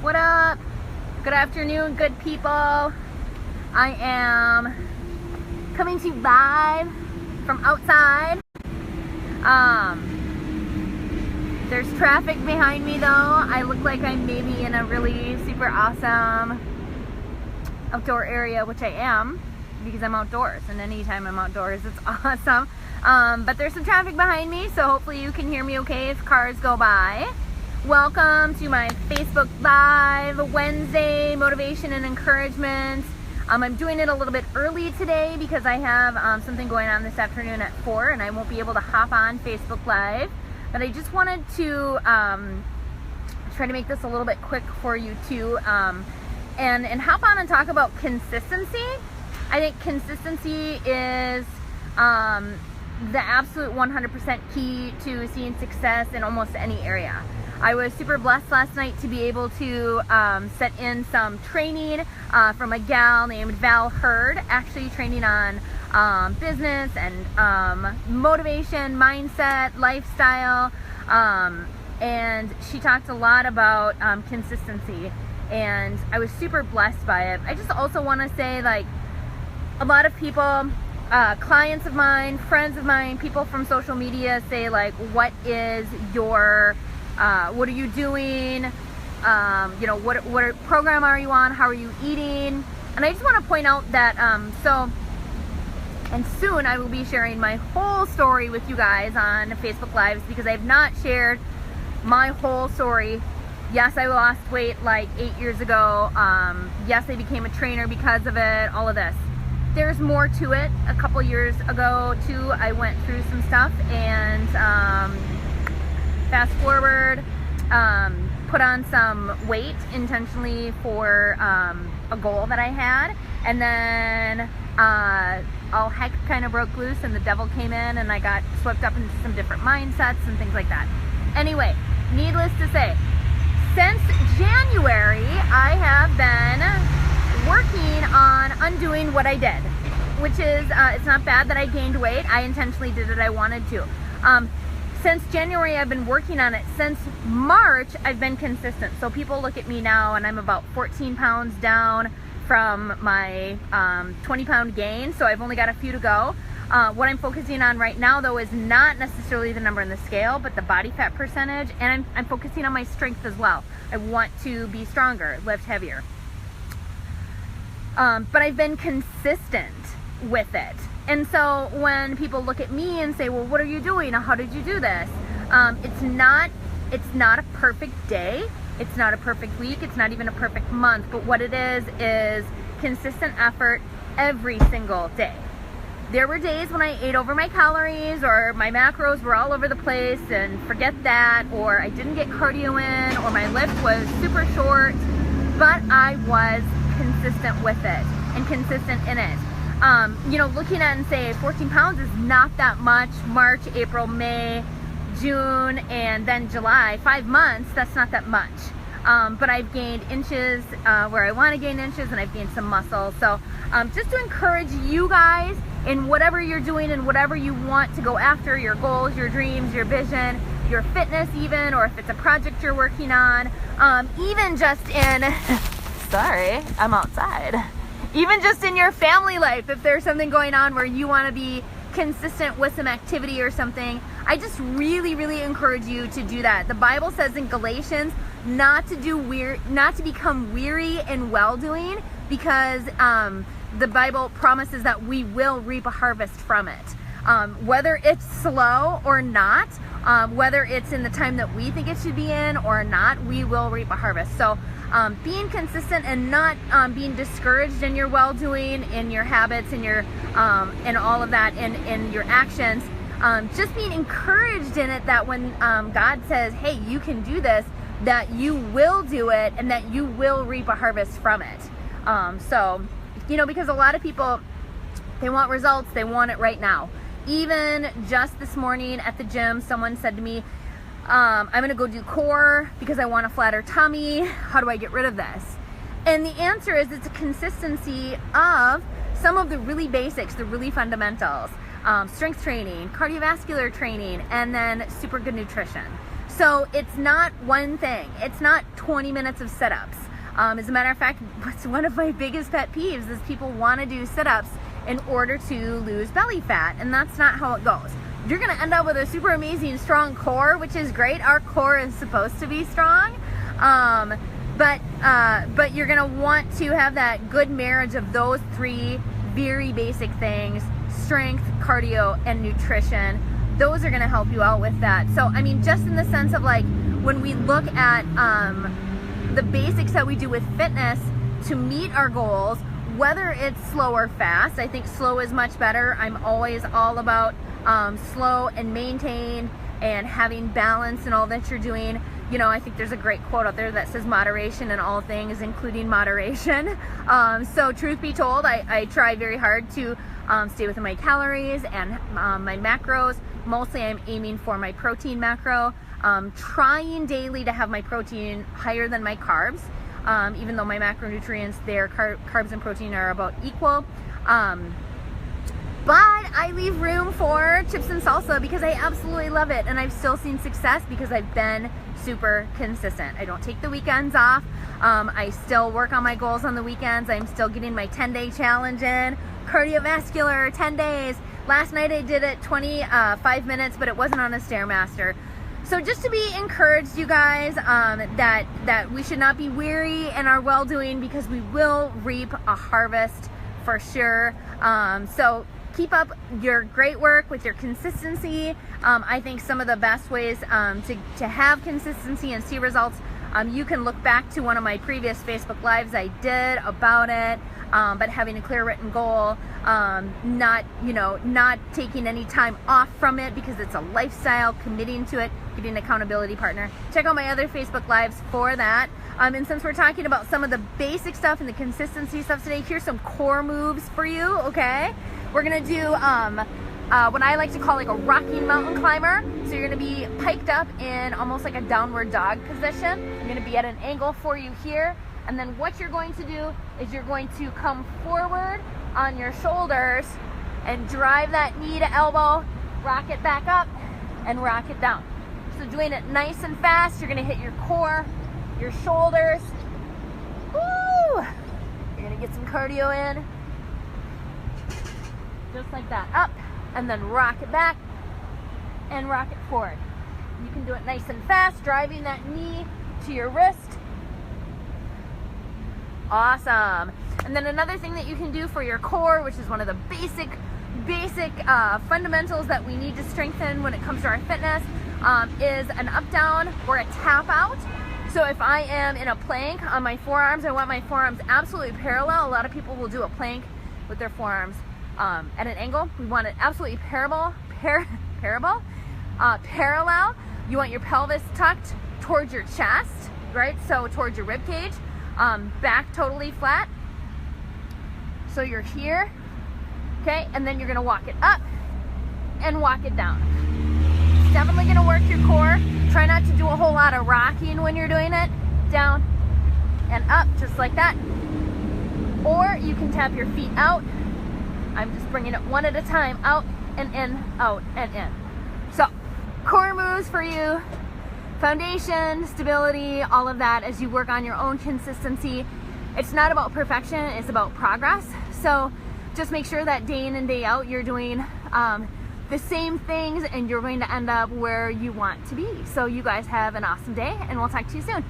What up? Good afternoon, good people. I am coming to you live from outside. There's traffic behind me though. I look like I'm maybe in a really super awesome outdoor area, which I am because I'm outdoors, and anytime I'm outdoors it's awesome. But there's some traffic behind me, so hopefully you can hear me okay if cars go by. Welcome to my Facebook Live Wednesday Motivation and Encouragement. I'm doing it a little bit early today because I have something going on this afternoon at 4 and I won't be able to hop on Facebook Live. But I just wanted to try to make this a little bit quick for you too, and hop on and talk about consistency. I think consistency is the absolute 100% key to seeing success in almost any area. I was super blessed last night to be able to set in some training from a gal named Val Hurd, actually training on business and motivation, mindset, lifestyle, and she talked a lot about consistency, and I was super blessed by it. I just also want to say, like, a lot of people, clients of mine, friends of mine, people from social media say, like, what is your what are you doing? What program are you on? How are you eating? And I just want to point out that, and soon I will be sharing my whole story with you guys on Facebook Lives because I have not shared my whole story. Yes, I lost weight like 8 years ago. Yes, I became a trainer because of it, all of this. There's more to it. A couple years ago too, I went through some stuff, and fast forward, put on some weight intentionally for a goal that I had, and then all heck kind of broke loose and the devil came in and I got swept up into some different mindsets and things like that. Anyway, needless to say, since January I have been working on undoing what I did, which is, it's not bad that I gained weight. I intentionally did it. I wanted to. Since January, I've been working on it. Since March, I've been consistent. So people look at me now and I'm about 14 pounds down from my 20-pound gain. So I've only got a few to go. What I'm focusing on right now, though, is not necessarily the number in the scale, but the body fat percentage. And I'm focusing on my strength as well. I want to be stronger, lift heavier. But I've been consistent with it. And so when people look at me and say, well, what are you doing? How did you do this? It's not a perfect day. It's not a perfect week. It's not even a perfect month. But what it is consistent effort every single day. There were days when I ate over my calories or my macros were all over the place, and forget that, or I didn't get cardio in, or my lift was super short, but I was consistent with it and consistent in it. Looking at and say 14 pounds is not that much. March, April, May, June, and then July, 5 months, that's not that much. But I've gained inches where I want to gain inches, and I've gained some muscle. So just to encourage you guys in whatever you're doing and whatever you want to go after, your goals, your dreams, your vision, your fitness even, or if it's a project you're working on, even just in, sorry, I'm outside. Even just in your family life, if there's something going on where you want to be consistent with some activity or something, I just really, really encourage you to do that. The Bible says in Galatians not to become weary in well-doing, because the Bible promises that we will reap a harvest from it. Whether it's slow or not, whether it's in the time that we think it should be in or not, we will reap a harvest. So being consistent and not being discouraged in your well-doing, in your habits, in your and all of that, in your actions, just being encouraged in it, that when God says, hey, you can do this, that you will do it and that you will reap a harvest from it. Because a lot of people, they want results, they want it right now. Even just this morning at the gym, someone said to me, I'm going to go do core because I want a flatter tummy. How do I get rid of this? And the answer is, it's a consistency of some of the really basics, the really fundamentals, strength training, cardiovascular training, and then super good nutrition. So it's not one thing. It's not 20 minutes of sit-ups. As a matter of fact, what's one of my biggest pet peeves is people want to do sit-ups in order to lose belly fat, and that's not how it goes. You're going to end up with a super amazing strong core, which is great. Our core is supposed to be strong, but you're going to want to have that good marriage of those three very basic things: strength, cardio, and nutrition. Those are going to help you out with that. So I mean, just in the sense of like, when we look at the basics that we do with fitness to meet our goals, whether it's slow or fast, I think slow is much better. I'm always all about slow and maintain and having balance in all that you're doing. You know, I think there's a great quote out there that says moderation in all things, including moderation. So truth be told, I try very hard to stay within my calories and my macros. Mostly I'm aiming for my protein macro, trying daily to have my protein higher than my carbs, even though my macronutrients, their carbs and protein are about equal. But I leave room for chips and salsa because I absolutely love it, and I've still seen success because I've been super consistent. I don't take the weekends off. I still work on my goals on the weekends. I'm still getting my 10-day challenge in. Cardiovascular, 10 days. Last night I did it 25 minutes, but it wasn't on a Stairmaster. So just to be encouraged, you guys, that we should not be weary in our well-doing, because we will reap a harvest for sure. So keep up your great work with your consistency. I think some of the best ways to have consistency and see results, you can look back to one of my previous Facebook Lives I did about it. But having a clear written goal, not taking any time off from it because it's a lifestyle, committing to it, getting an accountability partner. Check out my other Facebook Lives for that. And since we're talking about some of the basic stuff and the consistency stuff today, here's some core moves for you, okay? We're gonna do what I like to call like a rocking mountain climber. So you're gonna be piked up in almost like a downward dog position. You're gonna be at an angle for you here. And then what you're going to do is you're going to come forward on your shoulders and drive that knee to elbow, rock it back up, and rock it down. So doing it nice and fast, you're gonna hit your core, your shoulders. Woo! You're gonna get some cardio in. Just like that, up, and then rock it back, and rock it forward. You can do it nice and fast, driving that knee to your wrist. Awesome. And then another thing that you can do for your core, which is one of the basic fundamentals that we need to strengthen when it comes to our fitness, is an up down or a tap out. So if I am in a plank on my forearms, I want my forearms absolutely parallel. A lot of people will do a plank with their forearms at an angle. We want it absolutely parallel. You want your pelvis tucked towards your chest, right? So towards your rib cage. Back totally flat. So you're here, okay? And then you're gonna walk it up and walk it down. It's definitely gonna work your core. Try not to do a whole lot of rocking when you're doing it. Down and up, just like that. Or you can tap your feet out. I'm just bringing it one at a time, out and in, out and in. So, core moves for you. Foundation, stability, all of that as you work on your own consistency. It's not about perfection, it's about progress. So just make sure that day in and day out you're doing the same things, and you're going to end up where you want to be. So you guys have an awesome day, and we'll talk to you soon.